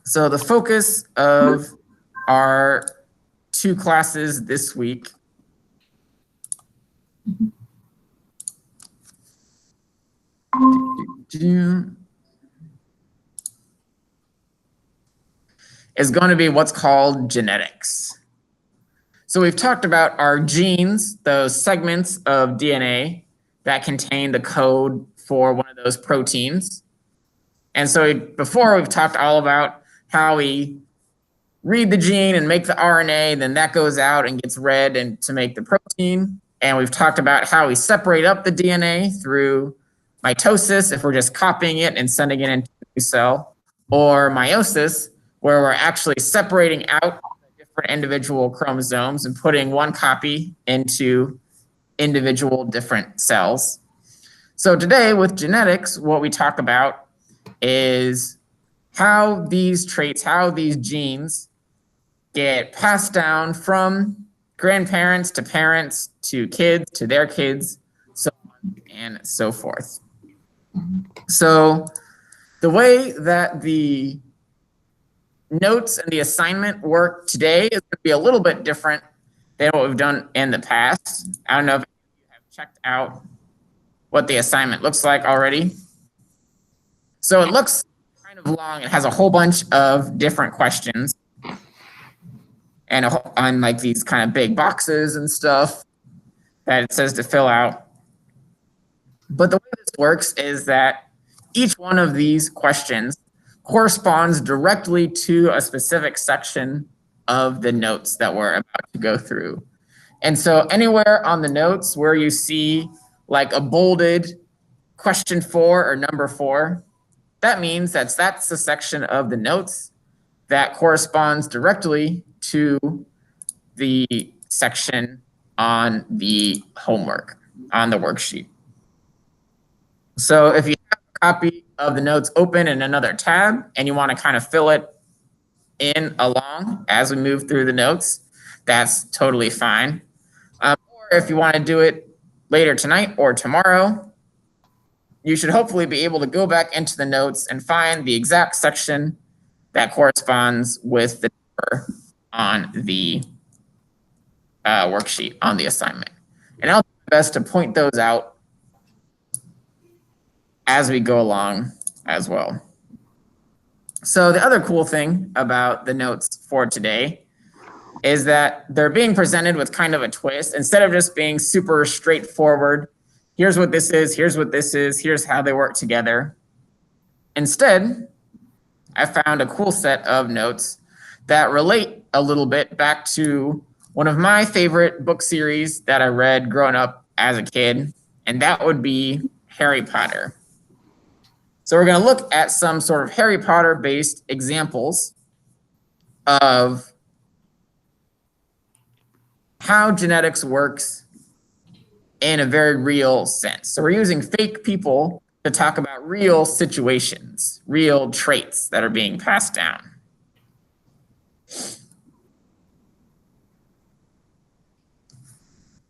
So the focus of our 2 classes this week is going to be what's called genetics. So we've talked about our genes, those segments of DNA that contain the code for one of those proteins. And so before we've talked all about how we read the gene and make the RNA, then that goes out and gets read and to make the protein. And we've talked about how we separate up the DNA through mitosis, if we're just copying it and sending it into a new cell, or meiosis, where we're actually separating out different individual chromosomes and putting one copy into individual different cells. So today with genetics, what we talk about is how these traits, how these genes get passed down from grandparents to parents to kids to their kids, so on and so forth. So the way that the notes and the assignment work today is going to be a little bit different than what we've done in the past. I don't know if you have checked out what the assignment looks like already. So it looks kind of long. It has a whole bunch of different questions and on like these kind of big boxes and stuff that it says to fill out. But the way this works is that each one of these questions corresponds directly to a specific section of the notes that we're about to go through. And so anywhere on the notes where you see like a bolded question 4 or number 4, that means that's the section of the notes that corresponds directly to the section on the homework, on the worksheet. So if you have a copy of the notes open in another tab and you want to kind of fill it in along as we move through the notes, that's totally fine. Or if you want to do it later tonight or tomorrow, you should hopefully be able to go back into the notes and find the exact section that corresponds with the number on the worksheet, on the assignment. And I'll do my best to point those out as we go along as well. So the other cool thing about the notes for today is that they're being presented with kind of a twist. Instead of just being super straightforward, here's what this is, here's what this is, here's how they work together. Instead, I found a cool set of notes that relate a little bit back to one of my favorite book series that I read growing up as a kid, and that would be Harry Potter. So we're going to look at some sort of Harry Potter-based examples of how genetics works in a very real sense. So we're using fake people to talk about real situations, real traits that are being passed down.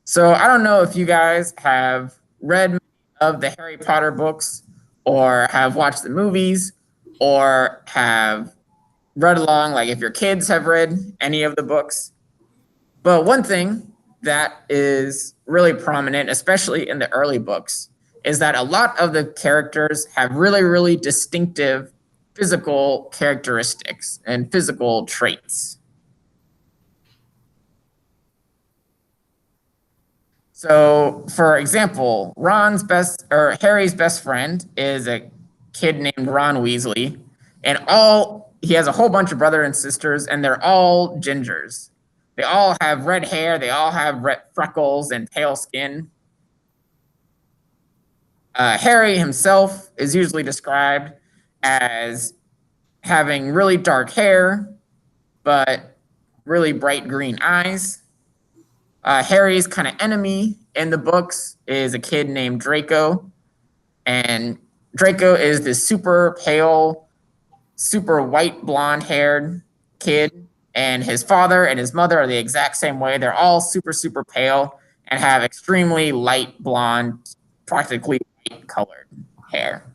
So I don't know if you guys have read many of the Harry Potter books or have watched the movies or have read along, like if your kids have read any of the books. But one thing that is really prominent, especially in the early books, is that a lot of the characters have really, really distinctive physical characteristics and physical traits. So, for example, Harry's best friend is a kid named Ron Weasley, and he has a whole bunch of brothers and sisters, and they're all gingers. They all have red hair, they all have red freckles and pale skin. Harry himself is usually described as having really dark hair, but really bright green eyes. Harry's kind of enemy in the books is a kid named Draco. And Draco is this super pale, super white blonde haired kid. And his father and his mother are the exact same way. They're all super, super pale and have extremely light blonde, practically white colored hair.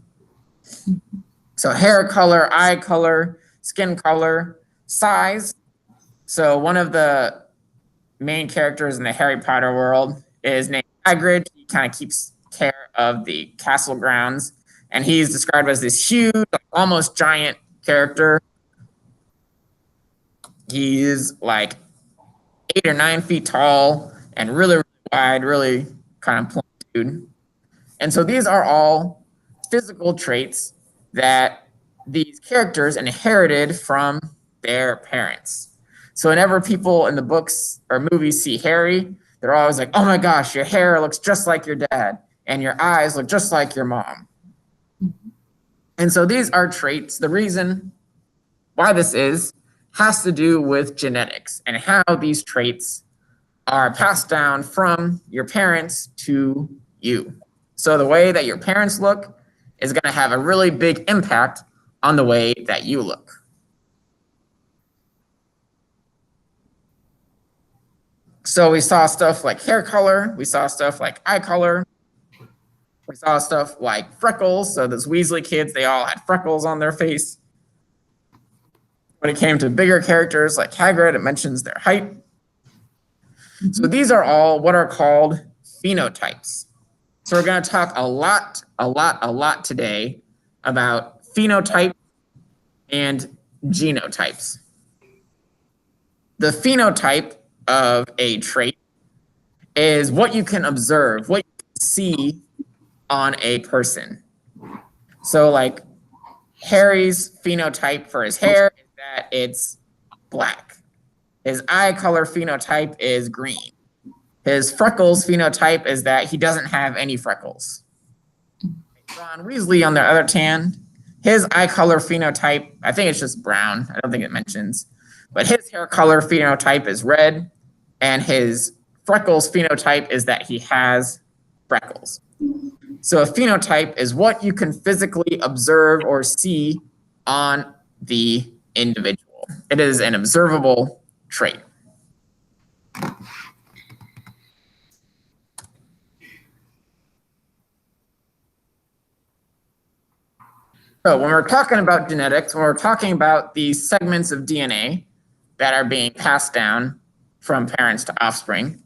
So hair color, eye color, skin color, size. So one of the main characters in the Harry Potter world is named Hagrid. He kind of keeps care of the castle grounds, and he's described as this huge, like, almost giant character. He's like 8 or 9 feet tall and really, really wide, really kind of plump dude. And so these are all physical traits that these characters inherited from their parents. So whenever people in the books or movies see Harry, they're always like, oh my gosh, your hair looks just like your dad, and your eyes look just like your mom. And so these are traits. The reason why this has to do with genetics and how these traits are passed down from your parents to you. So the way that your parents look is going to have a really big impact on the way that you look. So we saw stuff like hair color, we saw stuff like eye color, we saw stuff like freckles. So those Weasley kids, they all had freckles on their face. When it came to bigger characters like Hagrid, it mentions their height. So these are all what are called phenotypes. So we're going to talk a lot today about phenotype and genotypes. The phenotype of a trait is what you can observe, what you can see on a person. So like Harry's phenotype for his hair is that it's black. His eye color phenotype is green. His freckles phenotype is that he doesn't have any freckles. Ron Weasley, on the other hand, his eye color phenotype, I think it's just brown. I don't think it mentions. But his hair color phenotype is red, and his freckles phenotype is that he has freckles. So a phenotype is what you can physically observe or see on the individual. It is an observable trait. So when we're talking about genetics, when we're talking about these segments of DNA that are being passed down from parents to offspring,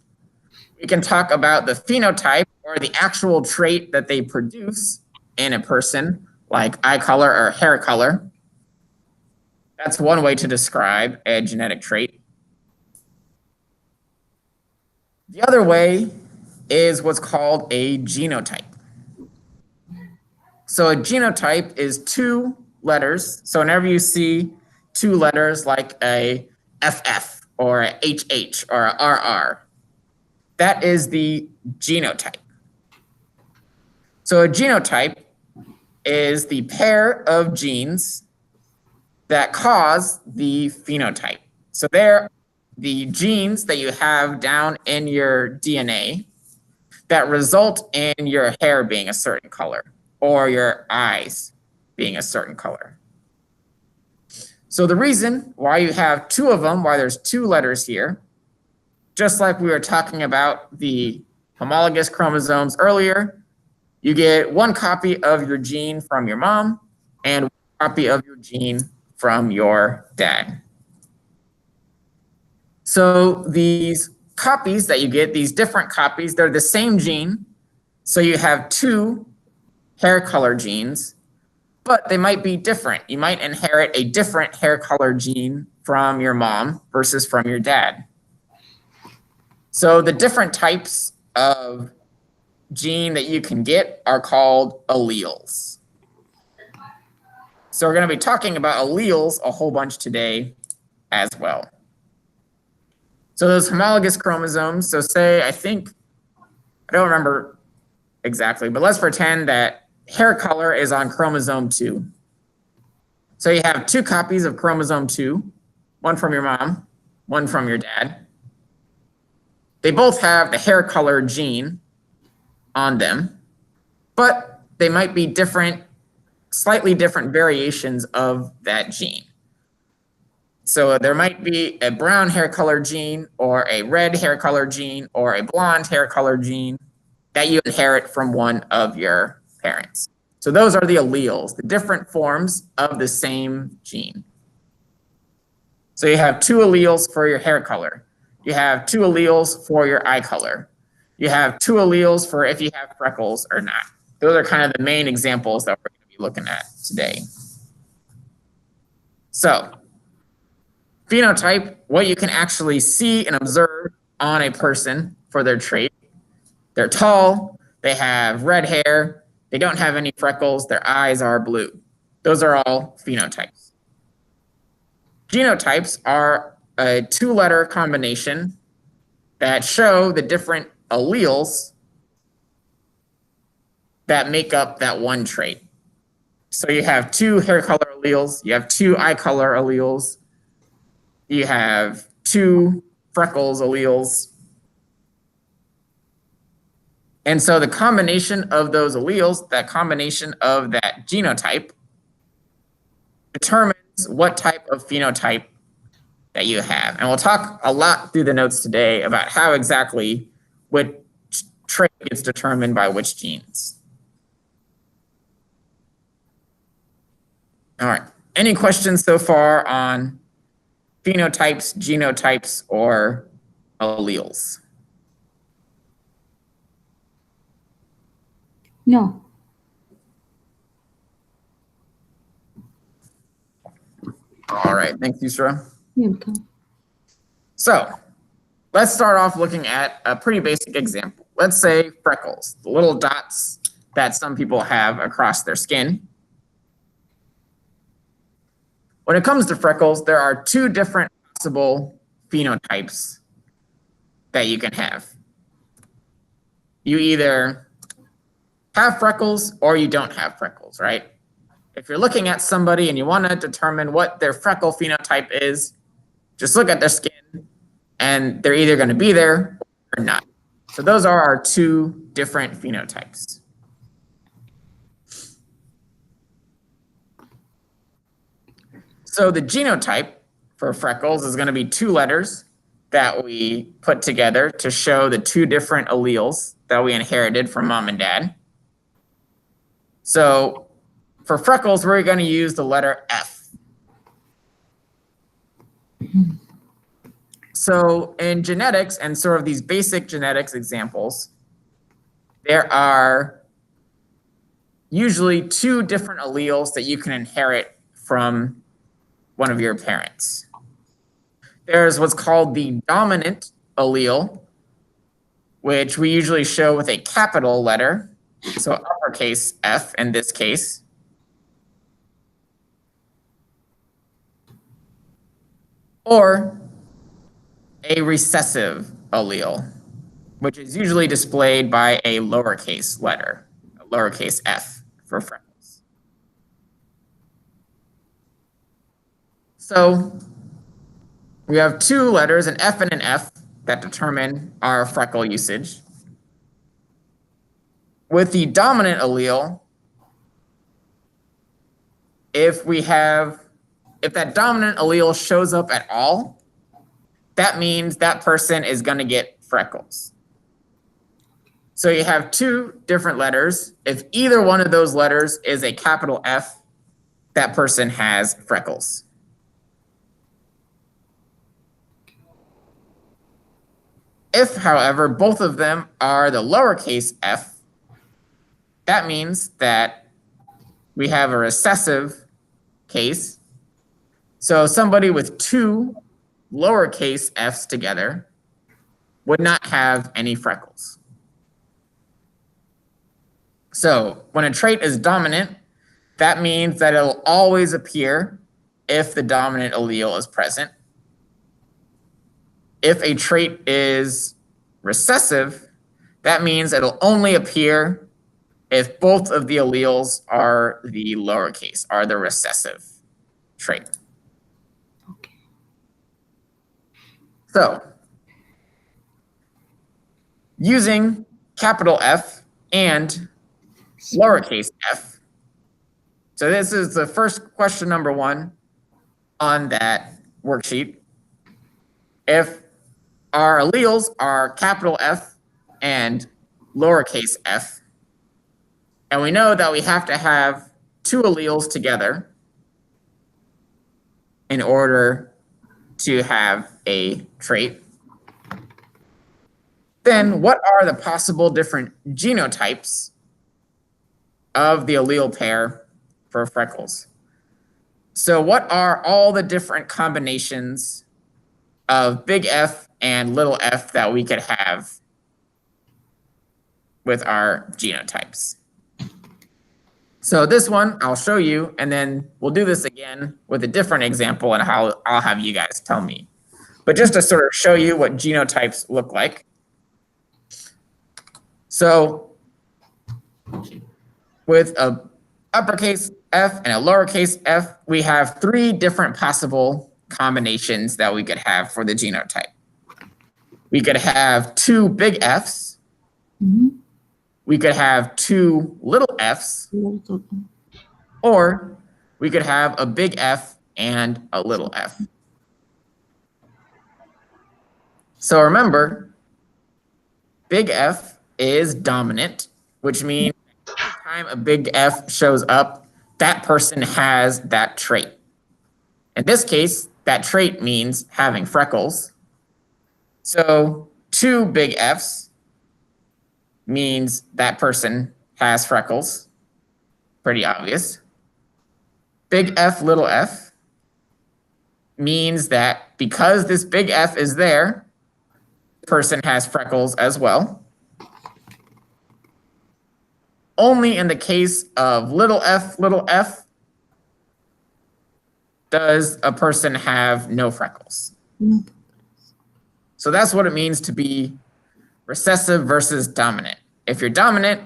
we can talk about the phenotype or the actual trait that they produce in a person, like eye color or hair color. That's one way to describe a genetic trait. The other way is what's called a genotype. So a genotype is 2 letters. So whenever you see 2 letters like a FF or a HH or a RR, that is the genotype. So a genotype is the pair of genes that cause the phenotype. So they're the genes that you have down in your DNA that result in your hair being a certain color or your eyes being a certain color. So the reason why you have 2 of them, why there's 2 letters here, just like we were talking about the homologous chromosomes earlier, you get 1 copy of your gene from your mom and 1 copy of your gene from your dad. So these copies that you get, these different copies, they're the same gene. So you have 2 hair color genes, but they might be different. You might inherit a different hair color gene from your mom versus from your dad. So the different types of gene that you can get are called alleles. So we're going to be talking about alleles a whole bunch today as well. So those homologous chromosomes, so say, I don't remember exactly, but let's pretend that hair color is on chromosome 2. So you have 2 copies of chromosome 2, 1 from your mom, 1 from your dad. They both have the hair color gene on them, but they might be different, slightly different variations of that gene. So there might be a brown hair color gene or a red hair color gene or a blonde hair color gene that you inherit from one of your parents. So those are the alleles, the different forms of the same gene. So you have 2 alleles for your hair color. You have 2 alleles for your eye color. You have 2 alleles for if you have freckles or not. Those are kind of the main examples that we're going to be looking at today. So, phenotype, what you can actually see and observe on a person for their trait. They're tall, they have red hair, they don't have any freckles, their eyes are blue. Those are all phenotypes. Genotypes are a 2-letter combination that show the different alleles that make up that one trait. So you have 2 hair color alleles, you have 2 eye color alleles, you have 2 freckles alleles. And so the combination of those alleles, that combination of that genotype, determines what type of phenotype that you have. And we'll talk a lot through the notes today about how exactly which trait gets determined by which genes. All right. Any questions so far on phenotypes, genotypes, or alleles? No. All right. Thanks, Yusra. You're welcome. So let's start off looking at a pretty basic example. Let's say freckles, the little dots that some people have across their skin. When it comes to freckles, there are 2 different possible phenotypes that you can have. You either have freckles or you don't have freckles, right? If you're looking at somebody and you want to determine what their freckle phenotype is, just look at their skin and they're either going to be there or not. So those are our 2 different phenotypes. So the genotype for freckles is going to be 2 letters that we put together to show the 2 different alleles that we inherited from mom and dad. So for freckles, we're going to use the letter F. So in genetics and sort of these basic genetics examples, there are usually 2 different alleles that you can inherit from one of your parents. There's what's called the dominant allele, which we usually show with a capital letter, so uppercase F in this case. Or a recessive allele, which is usually displayed by a lowercase letter, a lowercase f for freckles. So we have 2 letters, an F and an F, that determine our freckle usage. With the dominant allele, if that dominant allele shows up at all, that means that person is going to get freckles. So you have 2 different letters. If either one of those letters is a capital F, that person has freckles. If, however, both of them are the lowercase f, that means that we have a recessive case. So somebody with 2 lowercase f's together would not have any freckles. So when a trait is dominant, that means that it'll always appear if the dominant allele is present. If a trait is recessive, that means it'll only appear if both of the alleles are the lowercase, are the recessive trait. Okay. So, using capital F and lowercase f. So this is the first question number 1 on that worksheet. If our alleles are capital F and lowercase f, and we know that we have to have 2 alleles together in order to have a trait. Then what are the possible different genotypes of the allele pair for Freckles? So what are all the different combinations of big F and little f that we could have with our genotypes? So this one I'll show you, and then we'll do this again with a different example, and I'll have you guys tell me. But just to sort of show you what genotypes look like. So with a uppercase F and a lowercase f, we have 3 different possible combinations that we could have for the genotype. We could have 2 big Fs. We could have 2 little f's, or we could have a big F and a little f. So remember, big F is dominant, which means every time a big F shows up, that person has that trait. In this case, that trait means having freckles. So 2 big Fs means that person has freckles. Pretty obvious. Big F, little f means that because this big F is there, the person has freckles as well. Only in the case of little f, does a person have no freckles. So that's what it means to be recessive versus dominant. If you're dominant,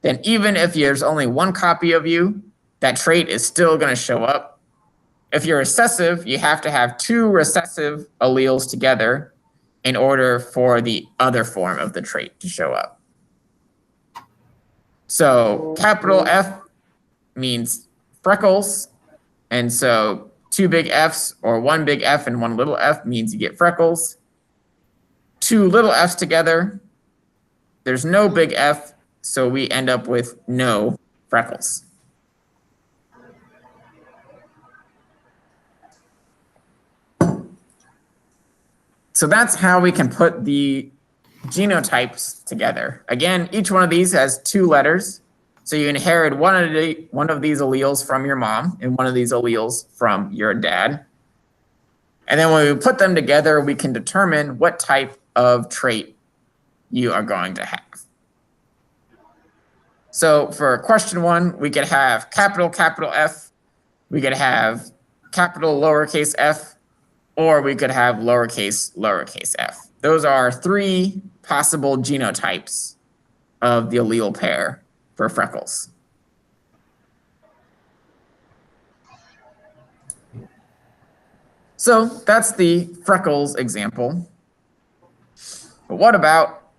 then even if there's only 1 copy of you, that trait is still going to show up. If you're recessive, you have to have 2 recessive alleles together in order for the other form of the trait to show up. So capital F means freckles, and so 2 big Fs or 1 big F and 1 little f means you get freckles. 2 little f's together, there's no big F, so we end up with no freckles. So that's how we can put the genotypes together. Again, each one of these has 2 letters. So you inherit one of these alleles from your mom and one of these alleles from your dad. And then when we put them together, we can determine what type of trait you are going to have. So for question 1, we could have capital F, we could have capital lowercase f, or we could have lowercase f. Those are 3 possible genotypes of the allele pair for Freckles. So that's the Freckles example. But what about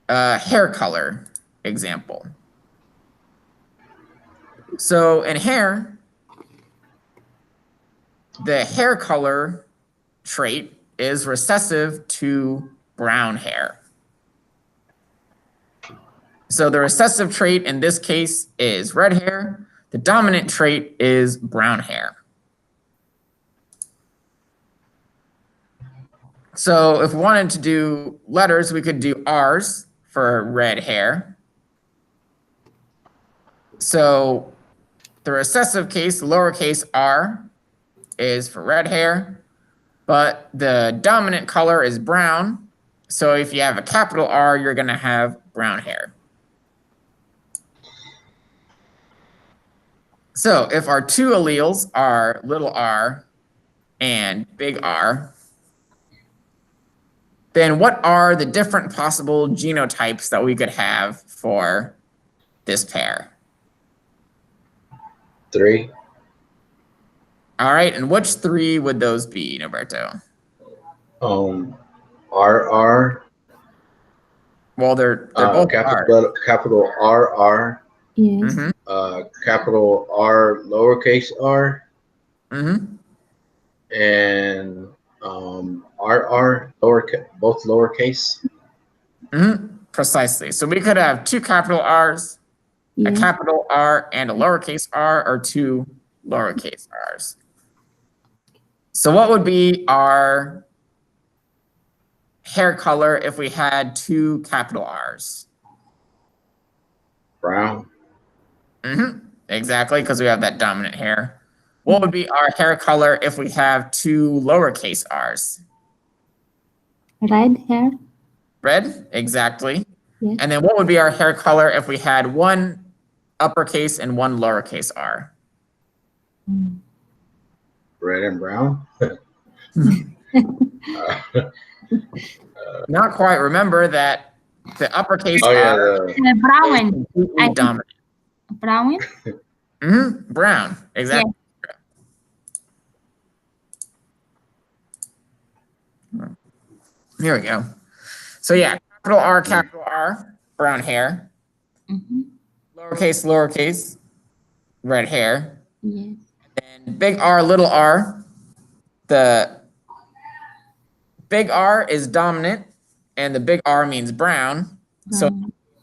a hair color example? So in hair, the hair color trait is recessive to brown hair. So the recessive trait in this case is red hair. The dominant trait is brown hair. So if we wanted to do letters, we could do R's for red hair. So the recessive case, lowercase r, is for red hair, but the dominant color is brown. So if you have a capital R, you're going to have brown hair. So if our 2 alleles are little r and big R, then what are the different possible genotypes that we could have for this pair? 3. All right, and which 3 would those be, Norberto? RR. Well, they're both capital RR. Yes. Mm-hmm. Capital R, lowercase r. Mm-hmm. And RR, both lowercase. Mm-hmm. Precisely. So we could have 2 capital R's, a capital R, and a lowercase r, or 2 lowercase r's. So what would be our hair color if we had two capital R's? Brown. Exactly, because we have that dominant hair. What would be our hair color if we have two lowercase r's? Red hair. Red, exactly. Yes. And then what would be our hair color if we had one uppercase and one lowercase r? Red and brown. Not quite. Remember that the uppercase Oh yeah, r Brown. is completely dominant. Brown. Brown, exactly. Here we go. So yeah, capital R, brown hair. Lowercase, red hair. Yes. And big R, little r. The big R is dominant, and the big R means brown. So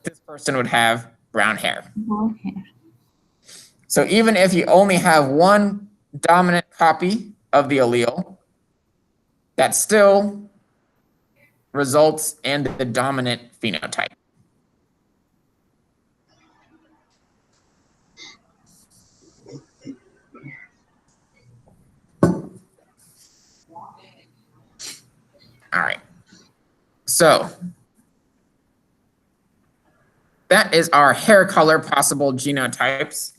this person would have brown hair. Brown hair. So even if you only have one dominant copy of the allele, that still results in the dominant phenotype. All right. So that is our hair color possible genotypes.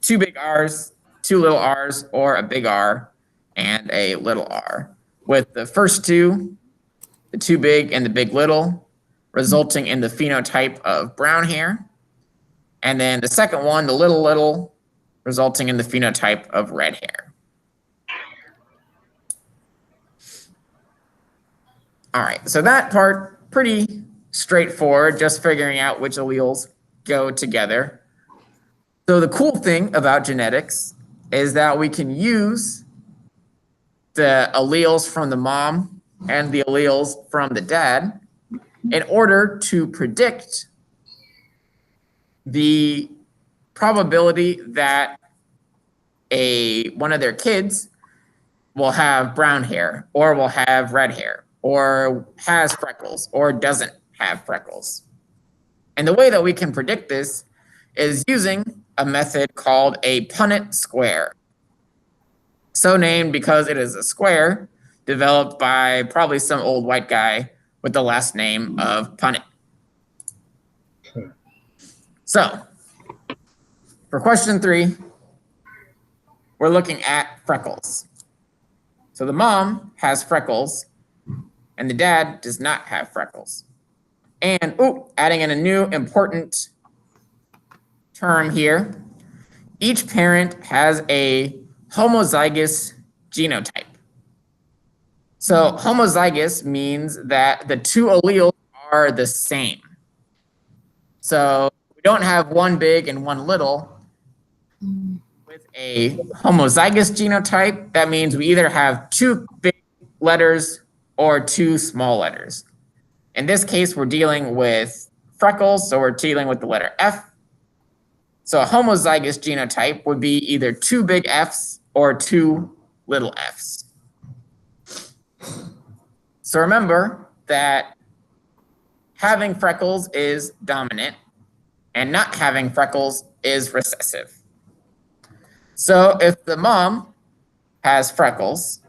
Two big R's, two little r's, or a big R and a little r. With the first two, the two big and the big little, resulting in the phenotype of brown hair. And then the second one, the little, resulting in the phenotype of red hair. All right, so that part, pretty straightforward, just figuring out which alleles go together. So the cool thing about genetics is that we can use the alleles from the mom and the alleles from the dad in order to predict the probability that one of their kids will have brown hair or will have red hair or has freckles or doesn't have freckles. And the way that we can predict this is using a method called a Punnett square. So named because it is a square developed by probably some old white guy with the last name of Punnett. So for question 3, we're looking at freckles. So the mom has freckles and the dad does not have freckles. And adding in a new important term here, each parent has a homozygous genotype. So homozygous means that the two alleles are the same. So we don't have one big and one little. With a homozygous genotype, that means we either have two big letters or two small letters. In this case, we're dealing with freckles, so we're dealing with the letter F. So a homozygous genotype would be either two big Fs or two little f's. So remember that having freckles is dominant and not having freckles is recessive. So if the mom has freckles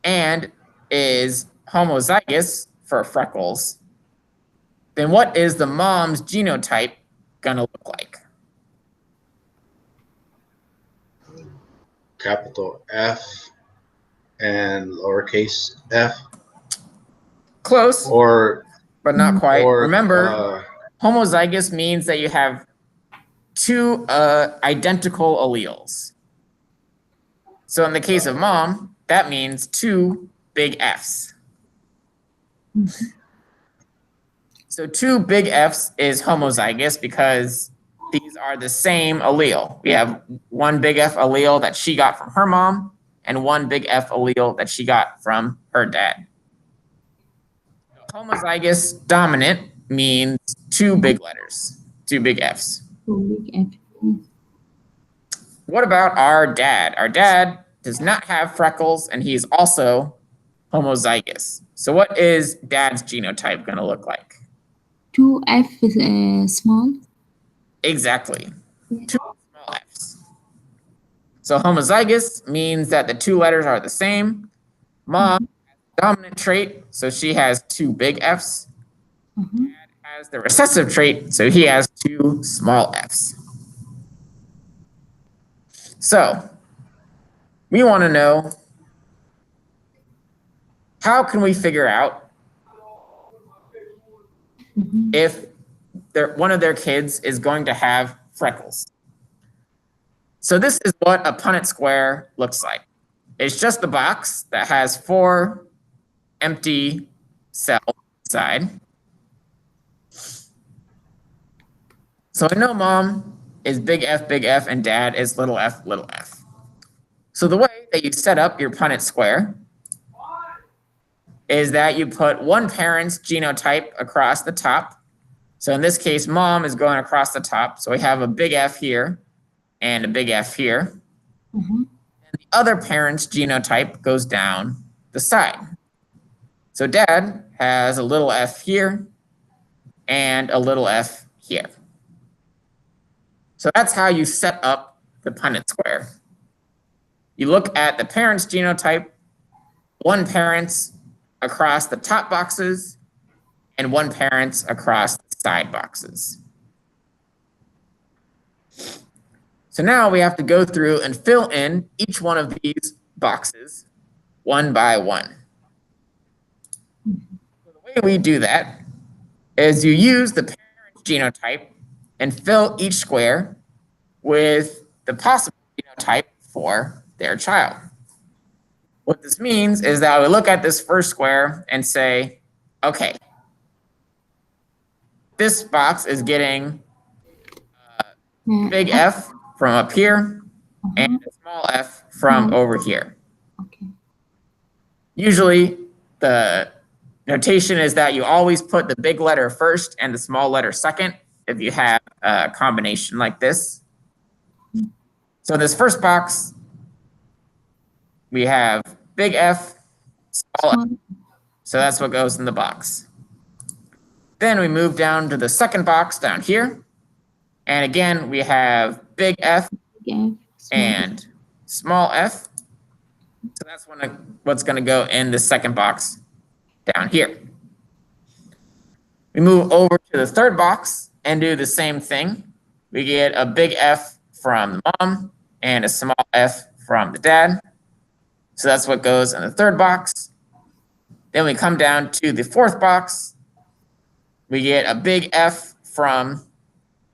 and is homozygous for freckles, then what is the mom's genotype gonna look like? Capital F and lowercase f. Close, but not quite. Remember, homozygous means that you have two identical alleles. So in the case of mom, that means two big Fs. So two big Fs is homozygous because these are the same allele. We have one big F allele that she got from her mom and one big F allele that she got from her dad. Homozygous dominant means two big letters, two big Fs. What about our dad? Our dad does not have freckles, and he's also homozygous. So what is dad's genotype going to look like? 2F is small. Exactly. 2 small f's. So homozygous means that the 2 letters are the same. Mom has the dominant trait, so she has 2 big F's. Dad has the recessive trait, so he has 2 small f's. So we want to know, how can we figure out if one of their kids is going to have freckles? So this is what a Punnett square looks like. It's just the box that has 4 empty cells inside. So I know mom is big F, and dad is little f, little f. So the way that you set up your Punnett square is that you put one parent's genotype across the top. So in this case, mom is going across the top. So we have a big F here and a big F here. And the other parent's genotype goes down the side. So dad has a little f here and a little f here. So that's how you set up the Punnett square. You look at the parent's genotype, one parent's across the top boxes, and one parent's across the side boxes. So now we have to go through and fill in each one of these boxes one by one. So the way we do that is you use the parent's genotype and fill each square with the possible genotype for their child. What this means is that we look at this first square and say, okay, this box is getting big F from up here and a small f from over here. Usually the notation is that you always put the big letter first and the small letter second if you have a combination like this. So this first box, we have big F, small f. So that's what goes in the box. Then we move down to the second box down here. And again, we have big F and small f. So that's what's going to go in the second box down here. We move over to the third box and do the same thing. We get a big F from the mom and a small f from the dad. So that's what goes in the third box. Then we come down to the fourth box. We get a big F from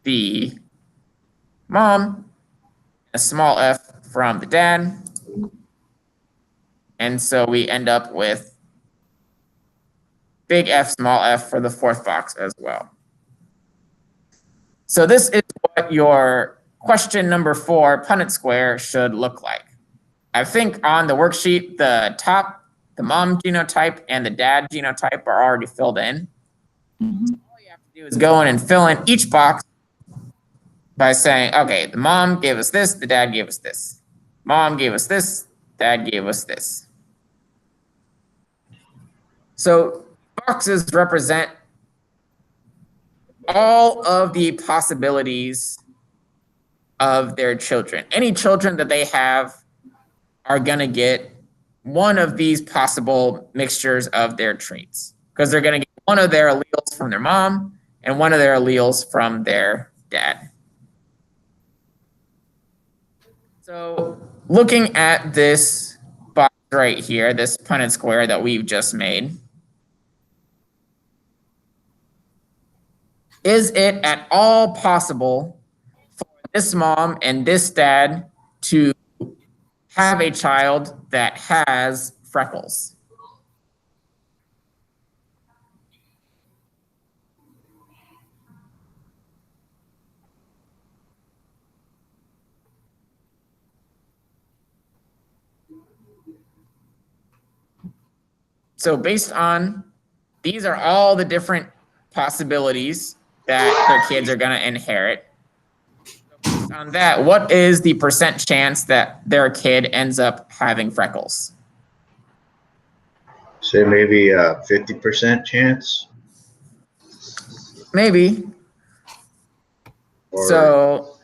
the mom, a small f from the dad. And so we end up with big F, small f for the fourth box as well. So this is what your question number 4 Punnett square should look like. I think on the worksheet, the top, the mom genotype and the dad genotype are already filled in. So all you have to do is go in and fill in each box by saying, okay, the mom gave us this, the dad gave us this. Mom gave us this, dad gave us this. So boxes represent all of the possibilities of their children. Any children that they have are going to get one of these possible mixtures of their traits, because they're going to get one of their alleles from their mom and one of their alleles from their dad. So looking at this box right here, this Punnett square that we've just made, is it at all possible for this mom and this dad to have a child that has freckles? So based on, these are all the different possibilities that their kids are going to inherit. Based on that, what is the percent chance that their kid ends up having freckles? Say maybe a 50% chance. Maybe. Or So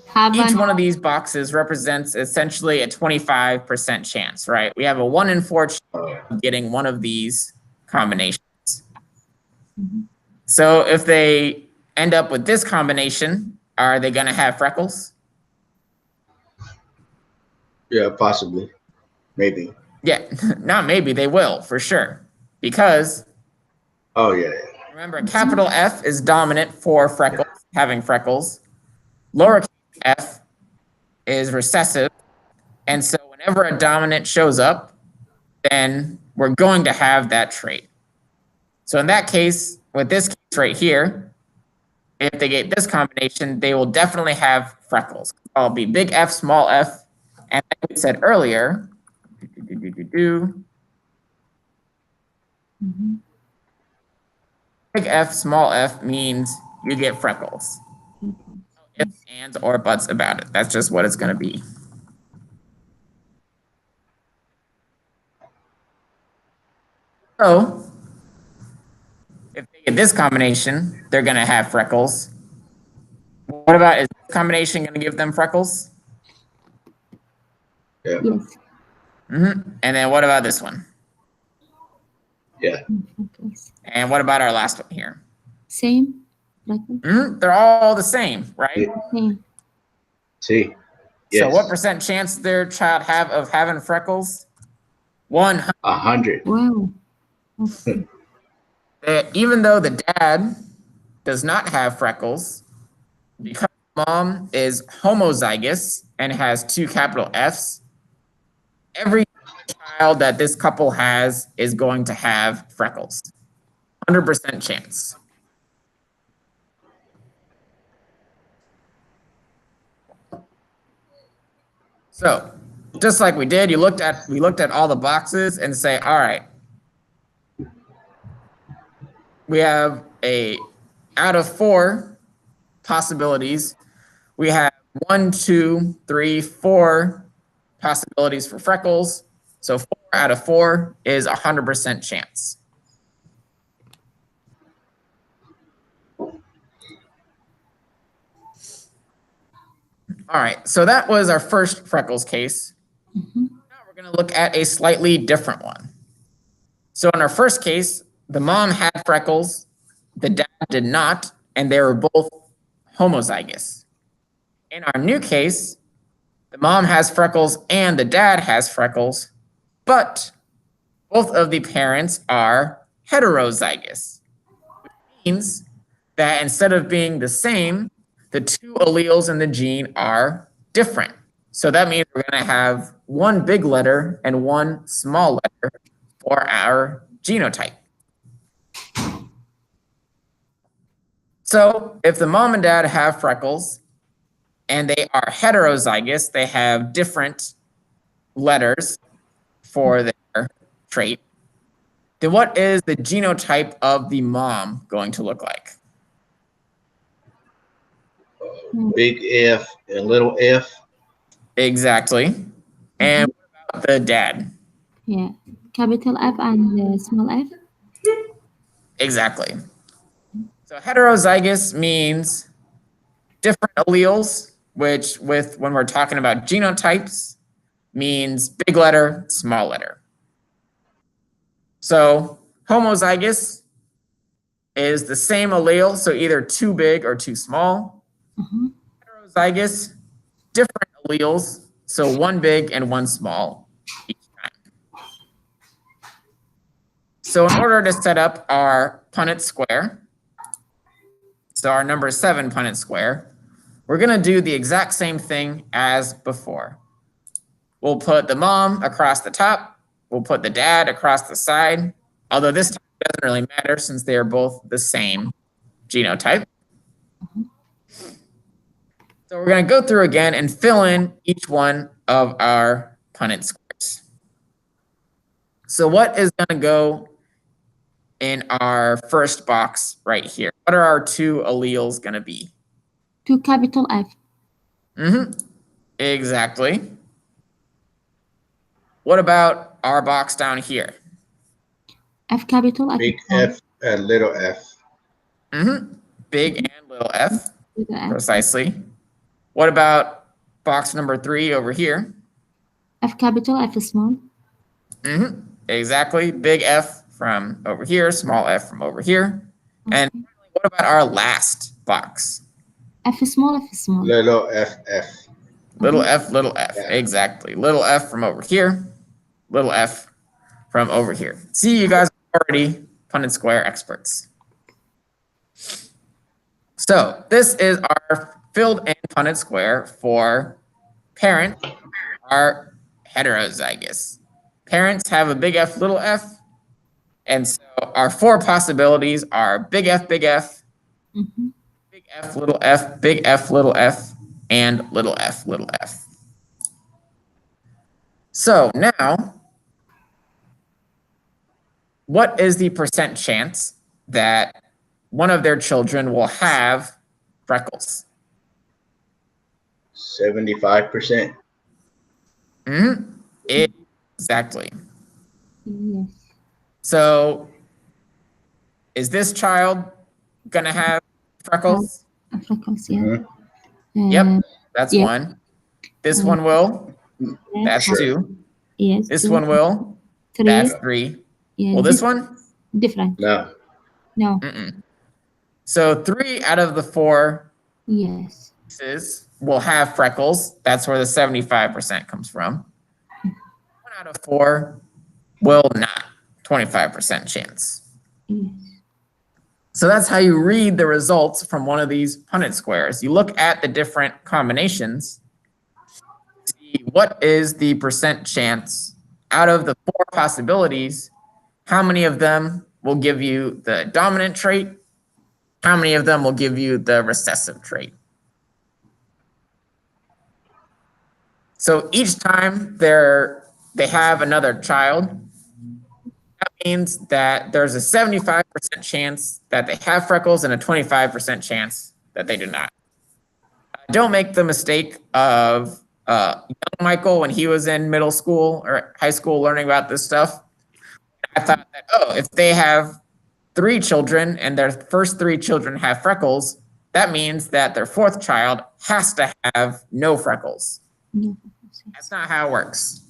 Have each an one of these boxes represents essentially a 25% chance, right? We have a 1 in 4 chance of getting one of these combinations. So if they end up with this combination, are they going to have freckles? yeah, possibly, maybe. Yeah, not maybe, they will for sure. Because Oh yeah. remember, capital F is dominant for freckles, having freckles. Lowercase f is recessive. And so whenever a dominant shows up, then we're going to have that trait. So in that case, with this case right here, if they get this combination, they will definitely have freckles. I'll be big F, small f. And like we said earlier, big F, small f means you get freckles. No ifs, ands, or buts about it. That's just what it's going to be. So if they get this combination, they're going to have freckles. What about, is this combination going to give them freckles? Yeah. yes. And then what about this one? Yeah. Freckles. And what about our last one here? Same. Freckles. They're all the same, right? Yeah. Same. See. So Yes. what percent chance their child have of having freckles? 100. 100. Wow. Okay. Even though the dad does not have freckles, because mom is homozygous and has 2 capital Fs, every child that this couple has is going to have freckles. 100% chance. So, just like we did, we looked at all the boxes and say, all right, we have out of 4 possibilities, we have 1, 2, 3, 4 possibilities for freckles. So 4 out of 4 is 100% chance. All right, so that was our first freckles case. Now we're going to look at a slightly different one. So in our first case, the mom had freckles, the dad did not, and they were both homozygous. In our new case, the mom has freckles and the dad has freckles, but both of the parents are heterozygous, which means that instead of being the same, the 2 alleles in the gene are different. So that means we're going to have 1 big letter and 1 small letter for our genotype. So if the mom and dad have freckles and they are heterozygous, they have different letters for their trait, then what is the genotype of the mom going to look like? Big F and little f. Exactly. And what about the dad? Yeah. Capital F and small f. Exactly. So heterozygous means different alleles, which when we're talking about genotypes means big letter, small letter. So homozygous is the same allele, so either too big or too small. Heterozygous, different alleles, so 1 big and 1 small each time. So in order to set up our Punnett square, so our number 7 Punnett square, we're going to do the exact same thing as before. We'll put the mom across the top. We'll put the dad across the side, although this time it doesn't really matter since they are both the same genotype. So we're going to go through again and fill in each one of our Punnett squares. So what is going to go in our first box right here? What are our 2 alleles going to be? 2 capital F. Exactly. What about our box down here? F capital, F Big small. F and little f. Big and little f. Little f. Precisely. What about box number 3 over here? F capital, F small. Exactly. Big F from over here, small f from over here. And Okay. what about our last box? F small, F small. Little f. Little f, little f. Yeah. Exactly. Little f from over here, little f from over here. See, you guys are already Punnett square experts. So this is our filled in Punnett square for parents are heterozygous. Parents have a big F, little f. And so our 4 possibilities are big F, big F, big F, little f, big F, little f, and little f, little f. So now, what is the percent chance that one of their children will have freckles? 75%. Exactly. Yes. So is this child gonna have freckles? Freckles, yeah. Yep, that's yes. 1. This one will. Yes. That's Sure. 2. Yes. This 2. one will. 3. That's 3. Yeah, Well, this one? different. No. No. So 3 out of the 4 Yes. cases will have freckles. That's where the 75% comes from. 1 out of 4 will not. 25% chance. Yes. So that's how you read the results from one of these Punnett squares. You look at the different combinations, see what is the percent chance out of the 4 possibilities, how many of them will give you the dominant trait, how many of them will give you the recessive trait. So each time they have another child, that means that there's a 75% chance that they have freckles and a 25% chance that they do not. Don't make the mistake of young Michael when he was in middle school or high school learning about this stuff. I thought that, oh, if they have 3 children and their first 3 children have freckles, that means that their 4th child has to have no freckles. No. That's not how it works.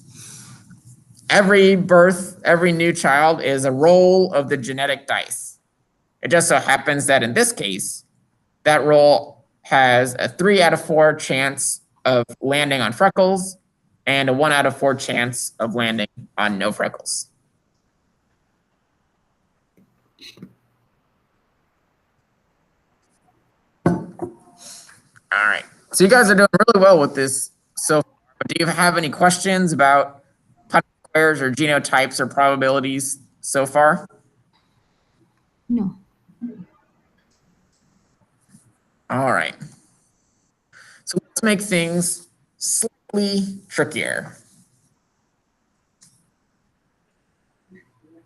Every birth, every new child is a roll of the genetic dice. It just so happens that in this case, that roll has a 3 out of 4 chance of landing on freckles and a 1 out of 4 chance of landing on no freckles. All right. So you guys are doing really well with this so far. But do you have any questions about Punnett squares or genotypes or probabilities so far? No. All right. So let's make things slightly trickier.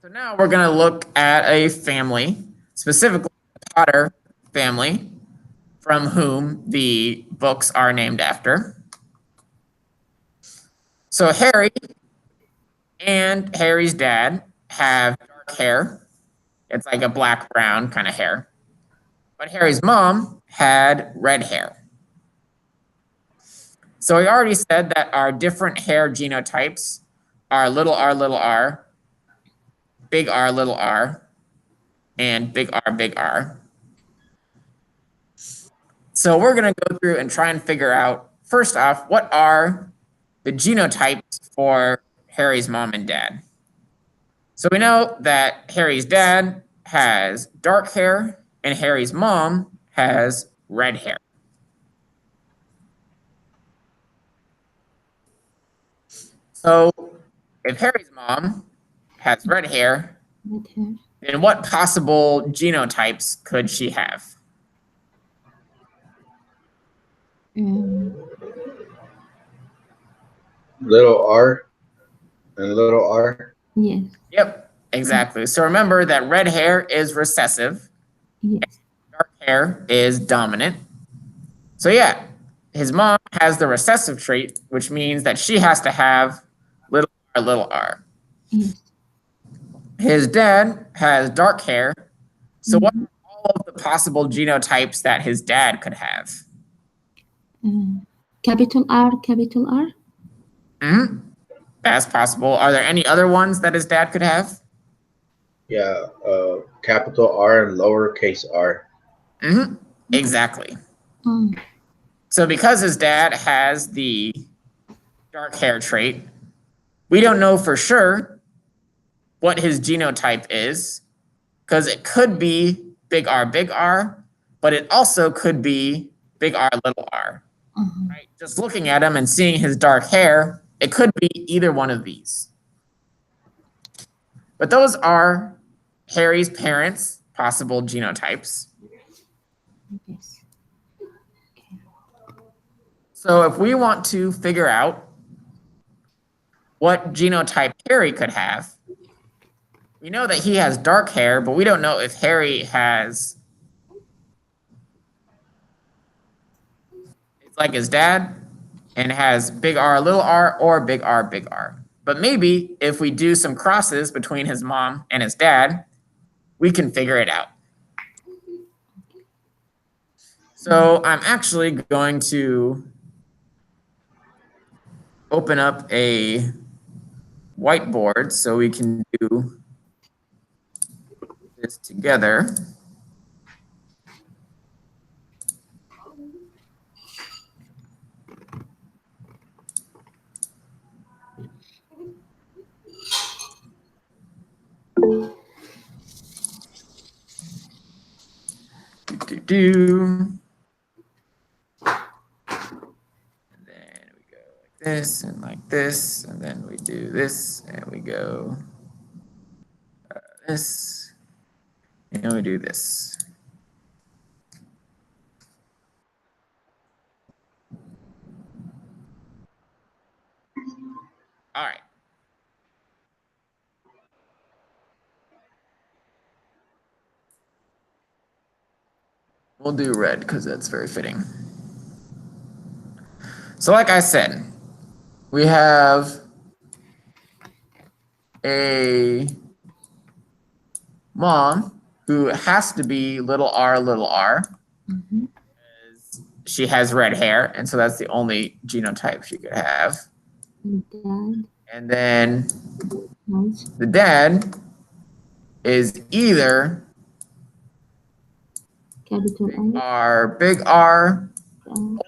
So now we're going to look at a family, specifically the Potter family, from whom the books are named after. So Harry and Harry's dad have dark hair. It's like a black-brown kind of hair. But Harry's mom had red hair. So we already said that our different hair genotypes are little r, big R, little r, and big R, big R. So we're going to go through and try and figure out, first off, what are the genotypes for Harry's mom and dad? So we know that Harry's dad has dark hair and Harry's mom has red hair. So if Harry's mom has red hair, then what possible genotypes could she have? Little r and little r. Yes. Yep, exactly. So remember that red hair is recessive. Yes. Dark hair is dominant. So yeah, his mom has the recessive trait, which means that she has to have little r, little r. Yes. His dad has dark hair. So what are all of the possible genotypes that his dad could have? Capital R, capital R. That's possible. Are there any other ones that his dad could have? Yeah, capital R and lowercase r. Exactly. Oh. So because his dad has the dark hair trait, we don't know for sure what his genotype is, because it could be big R, but it also could be big R, little r. Right? Just looking at him and seeing his dark hair, it could be either one of these. But those are Harry's parents' possible genotypes. Yes. So if we want to figure out what genotype Harry could have, we know that he has dark hair, but we don't know if Harry has, it's like his dad, and has big R, little r, or big R, big R. But maybe if we do some crosses between his mom and his dad, we can figure it out. So I'm actually going to open up a whiteboard so we can do this together. And then we go like this and like this, and then we do this and we go this, and we do this. All right. We'll do red because that's very fitting. So like I said, we have a mom who has to be little r, little r. She has red hair, and so that's the only genotype she could have. Dad. And then Nice. the dad is either Capital R, big R, R.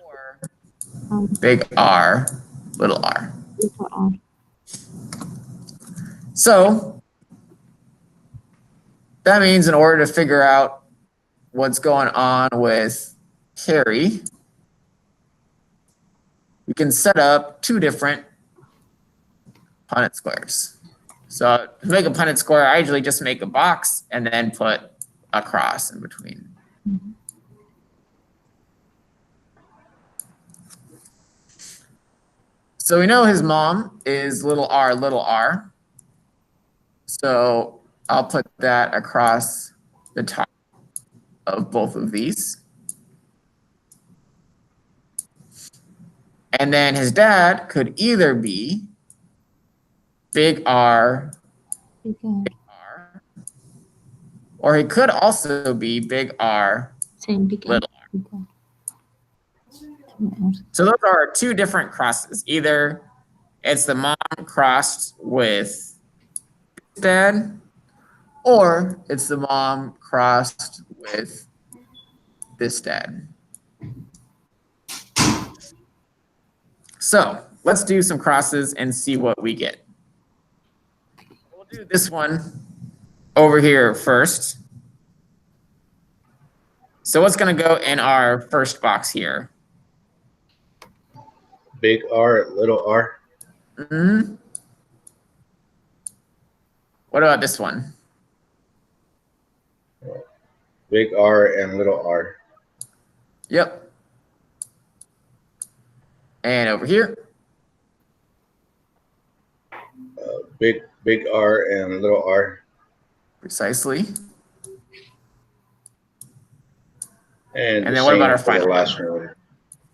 or big R, little r. Little R. So that means in order to figure out what's going on with Harry, we can set up two different Punnett squares. So to make a Punnett square, I usually just make a box and then put a cross in between. So we know his mom is little r, little r. So I'll put that across the top of both of these. And then his dad could either be big R, Big R. big R, or he could also be big R, Same big R. little r. Big R. Small R. So those are two different crosses. Either it's the mom crossed with dad, or it's the mom crossed with this dad. So let's do some crosses and see what we get. We'll do this one over here first. So what's going to go in our first box here? Big R, little r. What about this one? Big R and little r. Yep. And over here? Big R and little r. Precisely. And then what about our final last one?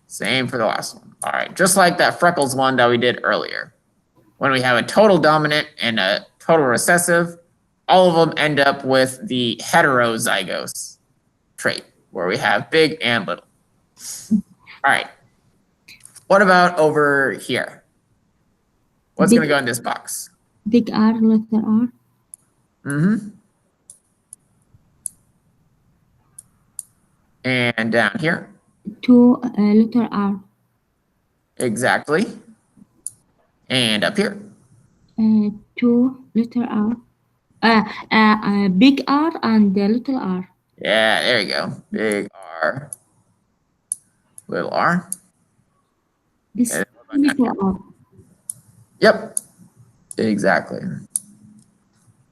Same for the last one. All right, just like that Freckles one that we did earlier. When we have a total dominant and a total recessive, all of them end up with the heterozygous trait, where we have big and little. All right. What about over here? What's going to go in this box? Big R, letter R. Mm-hmm. And down here? 2 letter R. Exactly. And up here? 2 letter R. Big R and little R. Yeah, there you go. Big R, little r. This And little R. Yep, exactly.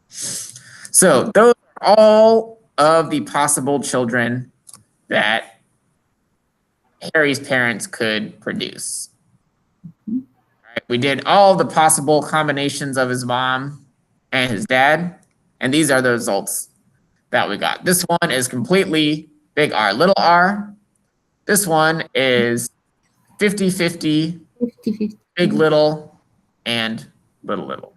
So those are all of the possible children that Harry's parents could produce. Right, we did all the possible combinations of his mom and his dad, and these are the results that we got. This one is completely big R, little r. This one is 50-50, 50-50. big little, and little little.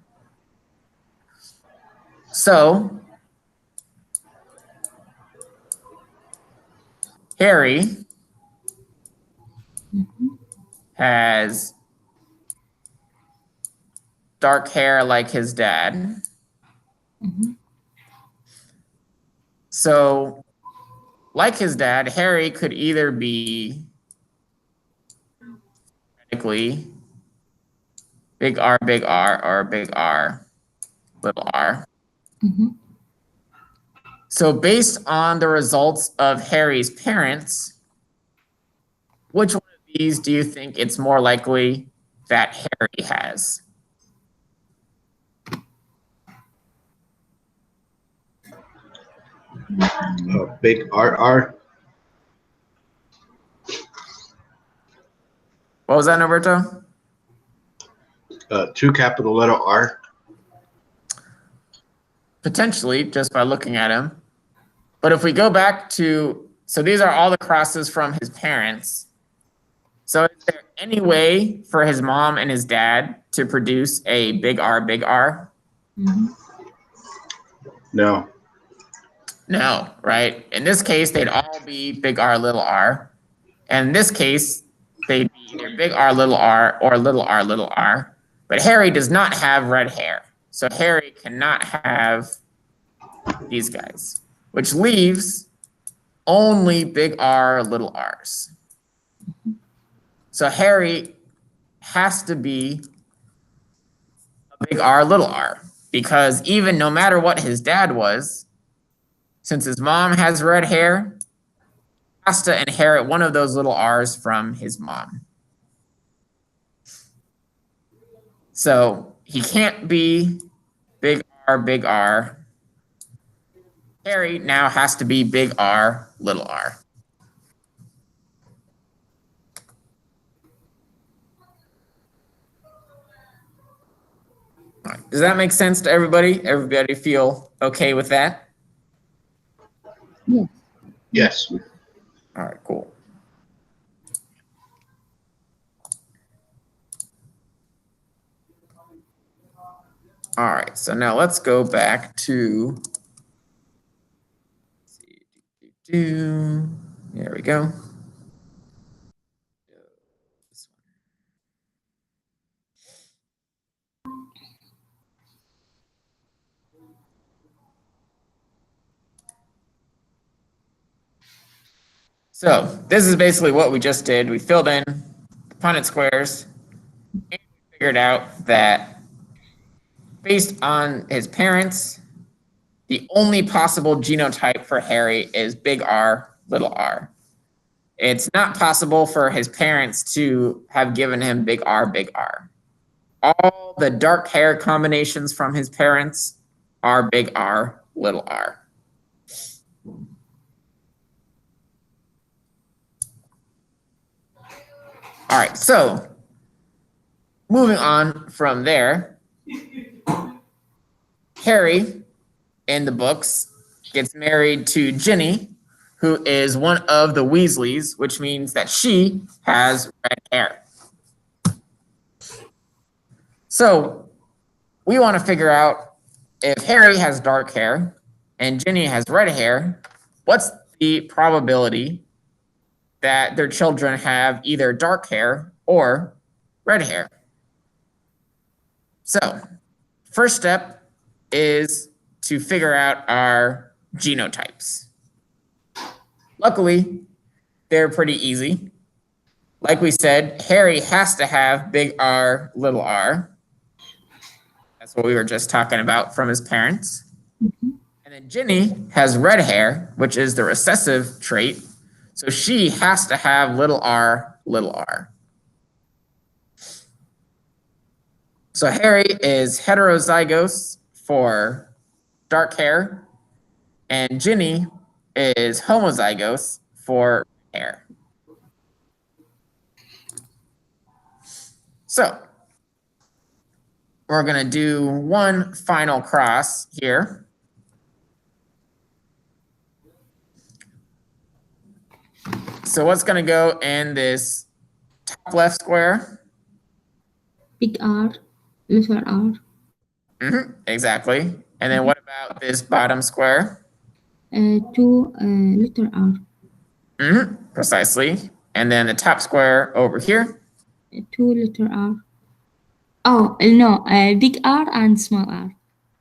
So Harry has dark hair like his dad. So, like his dad, Harry could either be technically big R, or big R, little r. So, based on the results of Harry's parents, which one of these do you think it's more likely that Harry has? Big RR. What was that, Norberto? 2 capital letter R. Potentially, just by looking at him. But if we go back to, so these are all the crosses from his parents. So is there any way for his mom and his dad to produce a big R, big R? No. No, right? In this case, they'd all be big R, little r. And in this case, they'd be either big R, little r, or little r, little r. But Harry does not have red hair. So Harry cannot have these guys, which leaves only big R, little r's. So Harry has to be a big R, little r, because even no matter what his dad was, since his mom has red hair, he has to inherit one of those little r's from his mom. So he can't be big R, big R. Harry now has to be big R, little r. All right. Does that make sense to everybody? Everybody feel okay with that? Yes. Yes. All right, cool. All right, so now let's go back to, there we go. So this is basically what we just did. We filled in the Punnett squares and figured out that based on his parents, the only possible genotype for Harry is big R, little r. It's not possible for his parents to have given him big R, big R. All the dark hair combinations from his parents are big R, little r. All right, so moving on from there, Harry in the books gets married to Ginny, who is one of the Weasleys, which means that she has red hair. So we want to figure out if Harry has dark hair and Ginny has red hair, what's the probability that their children have either dark hair or red hair? So first step is to figure out our genotypes. Luckily, they're pretty easy. Like we said, Harry has to have big R, little r. That's what we were just talking about from his parents. Mm-hmm. And then Ginny has red hair, which is the recessive trait. So she has to have little r, little r. So Harry is heterozygous for dark hair, and Ginny is homozygous for hair. So we're going to do one final cross here. So what's going to go in this top left square? Big R, little r. Mm-hmm, exactly. And then what about this bottom square? 2 little r. Mm-hmm, precisely. And then the top square over here? 2 little r. Oh, no, big R and small r.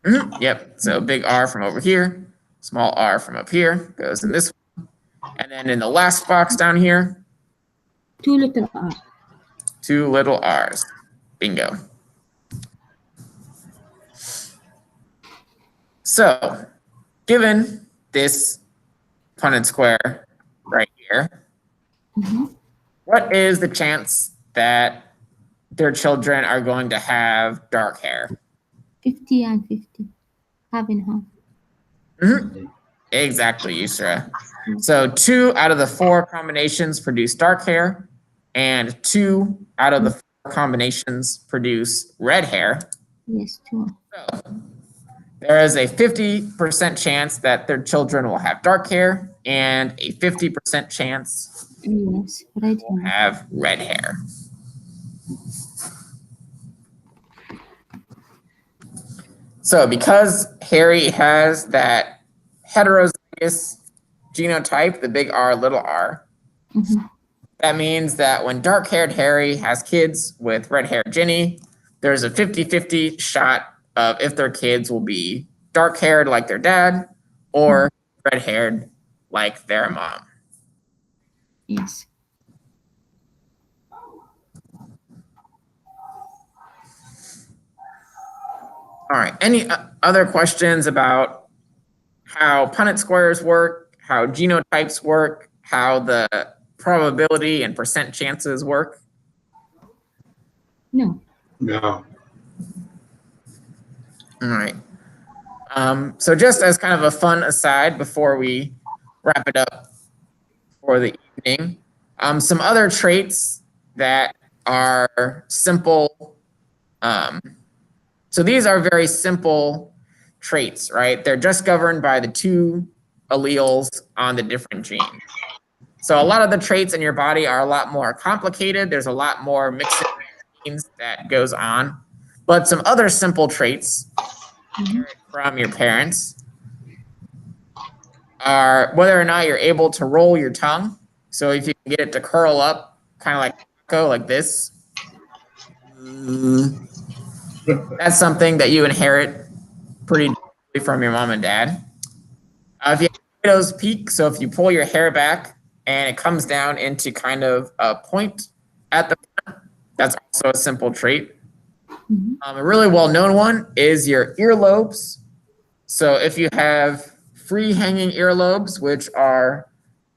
Mm-hmm, yep. So big R from over here, small r from up here goes in this one. And then in the last box down here? 2 little r. 2 little r's. Bingo. So, given this Punnett square right here, Mm-hmm. what is the chance that their children are going to have dark hair? 50 and 50. Half and half. Mm-hmm. Exactly, Yusra. So 2 out of the 4 combinations produce dark hair, and 2 out of the 4 combinations produce red hair. Yes, 2. So there is a 50% chance that their children will have dark hair and a 50% chance Yes, red will hair. have red hair. So because Harry has that heterozygous genotype, the big R, little r, Mm-hmm. that means that when dark-haired Harry has kids with red-haired Ginny, there's a 50-50 shot of if their kids will be dark-haired like their dad or red-haired like their mom. Yes. All right. Any other questions about how Punnett squares work, how genotypes work, how the probability and percent chances work? No. No. All right. So just as kind of a fun aside before we wrap it up for the evening, some other traits that are simple. So these are very simple traits, right? They're just governed by the 2 alleles on the different genes. So a lot of the traits in your body are a lot more complicated. There's a lot more mixing genes that goes on. But some other simple traits from your parents are whether or not you're able to roll your tongue. So if you can get it to curl up, kind of like this. That's something that you inherit pretty deeply from your mom and dad. If you have widow's peak, so if you pull your hair back and it comes down into kind of a point at the front, that's also a simple trait. Mm-hmm. A really well-known one is your earlobes. So if you have free hanging earlobes, which are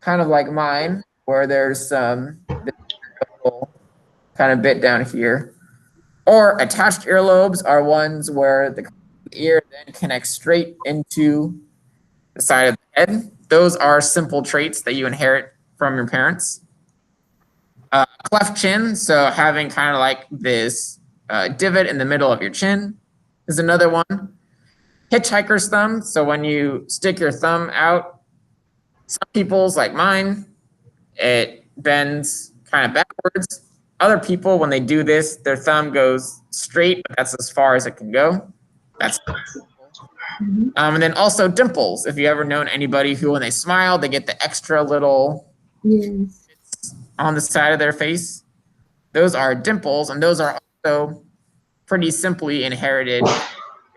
kind of like mine, where there's some little kind of bit down here, or attached earlobes are ones where the ear then connects straight into the side of the head. Those are simple traits that you inherit from your parents. Cleft chin, so having kind of like this divot in the middle of your chin is another one. Hitchhiker's thumb, so when you stick your thumb out Some people's, like mine, it bends kind of backwards. Other people, when they do this, their thumb goes straight, but that's as far as it can go. That's and then also dimples. If you ever known anybody who, when they smile, they get the extra little on the side of their face. Those are dimples, and those are also pretty simply inherited from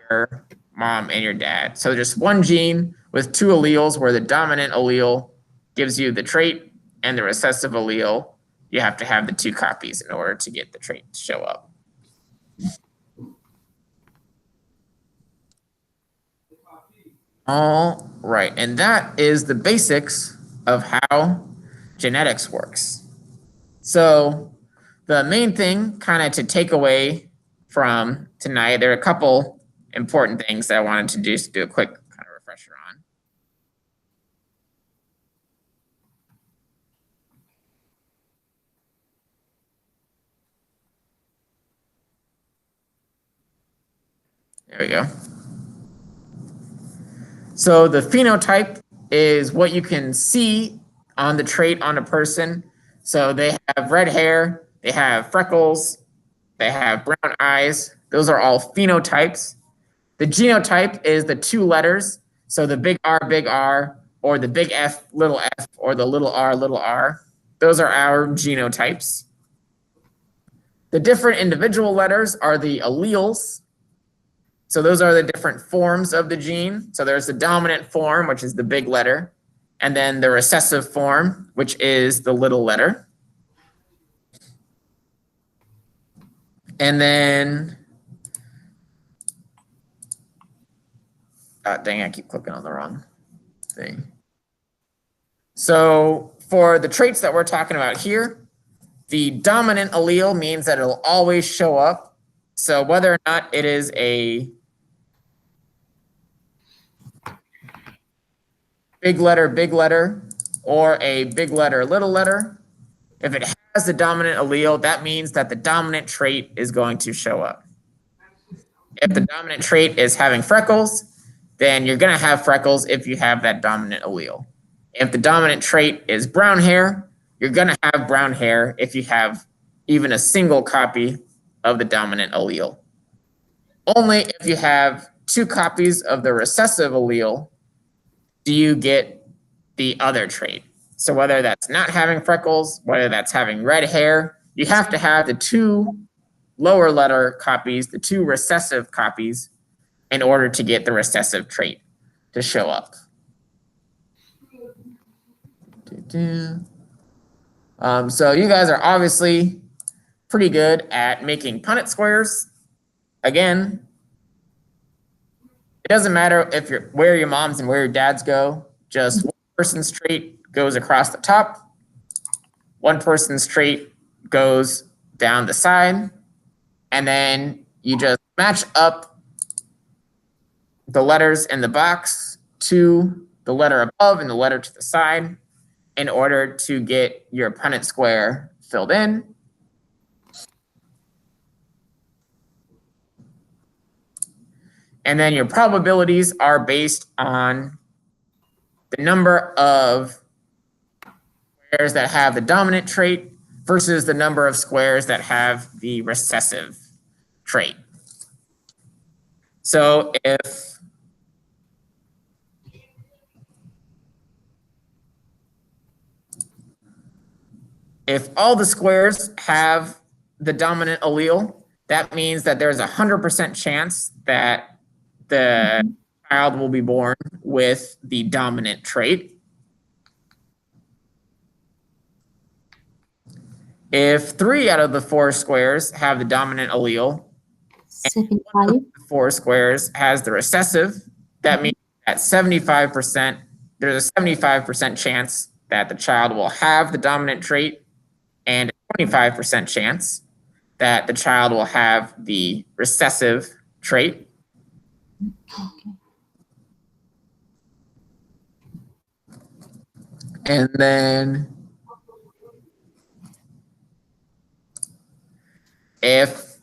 your mom and your dad. So just one gene with two alleles, where the dominant allele gives you the trait, and the recessive allele, you have to have the two copies in order to get the trait to show up. All right, and that is the basics of how genetics works. So the main thing kind of to take away from tonight, there are a couple important things that I wanted to just do a quick kind of refresher on. There we go. So the phenotype is what you can see on the trait on a person. So they have red hair, they have freckles, they have brown eyes. Those are all phenotypes. The genotype is the two letters. So the big R, or the big F, or the little r. Those are our genotypes. The different individual letters are the alleles. So those are the different forms of the gene. So there's the dominant form, which is the big letter, and then the recessive form, which is the little letter. And then, dang, I keep clicking on the wrong thing. So for the traits that we're talking about here, the dominant allele means that it'll always show up. So whether or not it is a big letter, or a big letter, little letter, if it has the dominant allele, that means that the dominant trait is going to show up. If the dominant trait is having freckles, then you're going to have freckles if you have that dominant allele. If the dominant trait is brown hair, you're going to have brown hair if you have even a single copy of the dominant allele. Only if you have two copies of the recessive allele do you get the other trait. So whether that's not having freckles, whether that's having red hair, you have to have the two lower letter copies, the two recessive copies, in order to get the recessive trait to show up. So you guys are obviously pretty good at making Punnett squares. Again, it doesn't matter if you're where your moms and where your dads go. Just one person's trait goes across the top. One person's trait goes down the side. And then you just match up the letters in the box to the letter above and the letter to the side in order to get your Punnett square filled in. And then your probabilities are based on the number of squares that have the dominant trait versus the number of squares that have the recessive trait. So if all the squares have the dominant allele, that means that there's 100% chance that the child will be born with the dominant trait. If 3 out of the 4 squares have the dominant allele, and 1 of the 4 squares has the recessive, that means that 75%, there's a 75% chance that the child will have the dominant trait, and a 25% chance that the child will have the recessive trait. And then if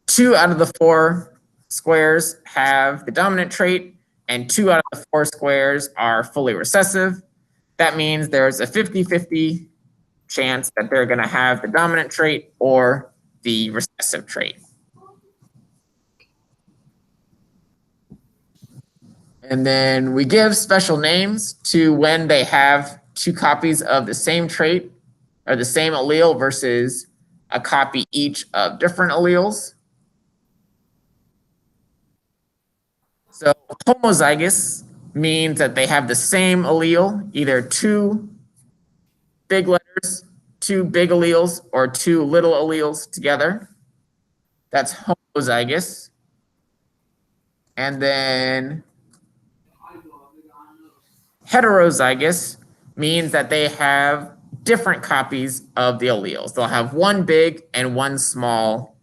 2 out of the 4 squares have the dominant trait and 2 out of the 4 squares are fully recessive, that means there's a 50-50 chance that they're going to have the dominant trait or the recessive trait. And then we give special names to when they have two copies of the same trait or the same allele versus a copy each of different alleles. So homozygous means that they have the same allele, either two big letters, two big alleles, or two little alleles together. That's homozygous. And then heterozygous means that they have different copies of the alleles. They'll have one big and one small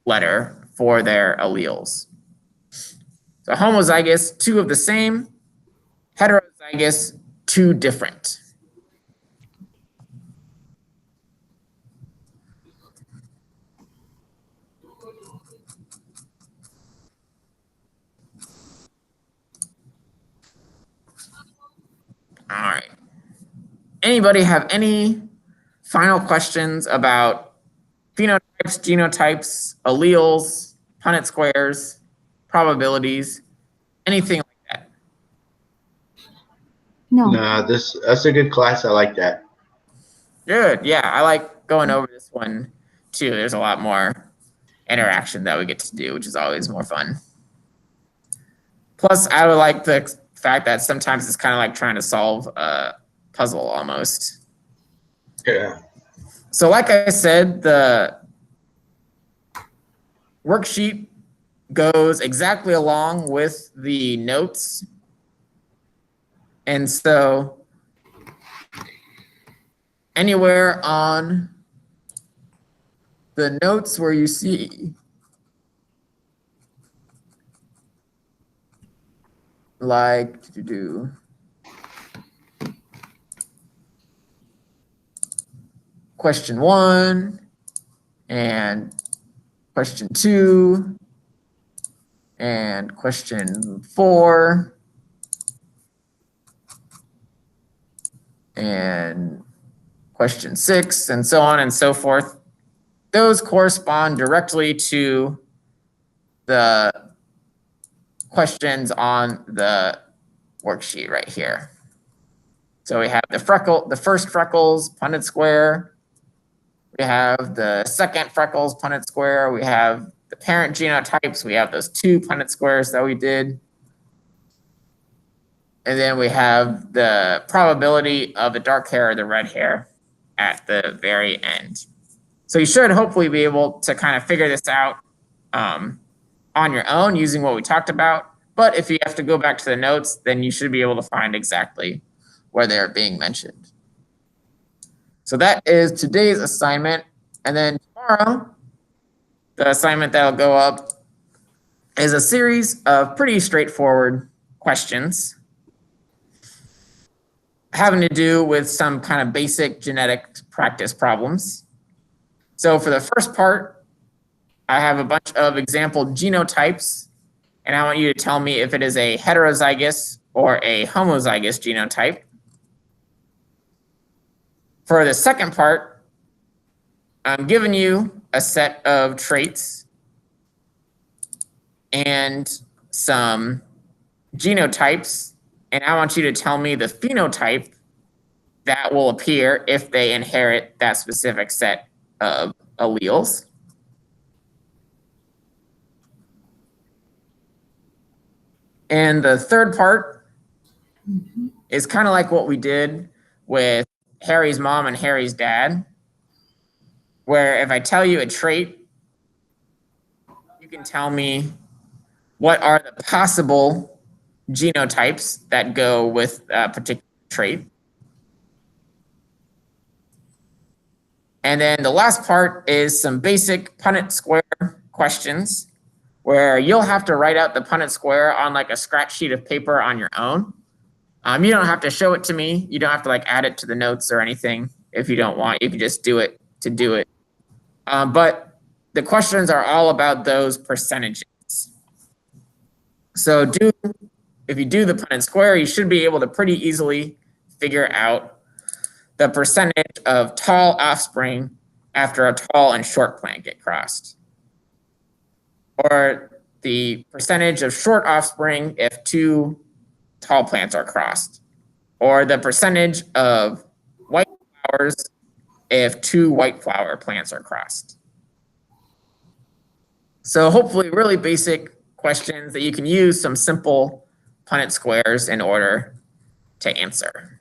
letter for their alleles. So homozygous, two of the same. Heterozygous, two different. All right. Anybody have any final questions about phenotypes, genotypes, alleles, Punnett squares, probabilities, anything like that? No. Nah, that's a good class. I like that. Good. Yeah, I like going over this one too. There's a lot more interaction that we get to do, which is always more fun. Plus, I would like the fact that sometimes it's kind of like trying to solve a puzzle almost. Yeah. So like I said, the worksheet goes exactly along with the notes. And so anywhere on the notes where you see like to do question 1 and question 2 and question 4 and question 6 and so on and so forth. Those correspond directly to the questions on the worksheet right here. So we have the first Freckles Punnett square. We have the second Freckles Punnett square. We have the parent genotypes. We have those 2 Punnett squares that we did. And then we have the probability of the dark hair or the red hair at the very end. So you should hopefully be able to kind of figure this out on your own using what we talked about. But if you have to go back to the notes, then you should be able to find exactly where they're being mentioned. So that is today's assignment. And then tomorrow, the assignment that'll go up is a series of pretty straightforward questions having to do with some kind of basic genetic practice problems. So for the first part, I have a bunch of example genotypes, and I want you to tell me if it is a heterozygous or a homozygous genotype. For the second part, I'm giving you a set of traits and some genotypes, and I want you to tell me the phenotype that will appear if they inherit that specific set of alleles. And the third part is kind of like what we did with Harry's mom and Harry's dad, where if I tell you a trait, you can tell me what are the possible genotypes that go with a particular trait. And then the last part is some basic Punnett square questions where you'll have to write out the Punnett square on like a scratch sheet of paper on your own. You don't have to show it to me. You don't have to like add it to the notes or anything if you don't want. You can just do it to do it. But the questions are all about those percentages. So if you do the Punnett square, you should be able to pretty easily figure out the percentage of tall offspring after a tall and short plant get crossed. Or the percentage of short offspring if two tall plants are crossed. Or the percentage of white flowers if two white flower plants are crossed. So hopefully really basic questions that you can use some simple Punnett squares in order to answer.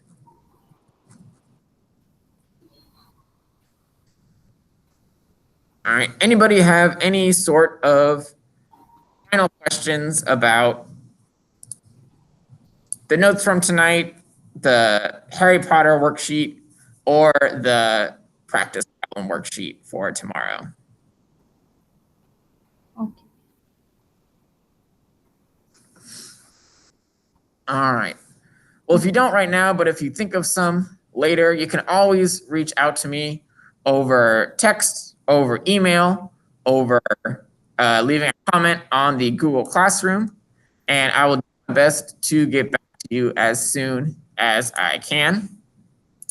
All right, anybody have any sort of final questions about the notes from tonight, the Harry Potter worksheet, or the practice problem worksheet for tomorrow? Okay. All right. Well, if you don't right now, but if you think of some later, you can always reach out to me over text, over email, over leaving a comment on the Google Classroom, and I will do my best to get back to you as soon as I can.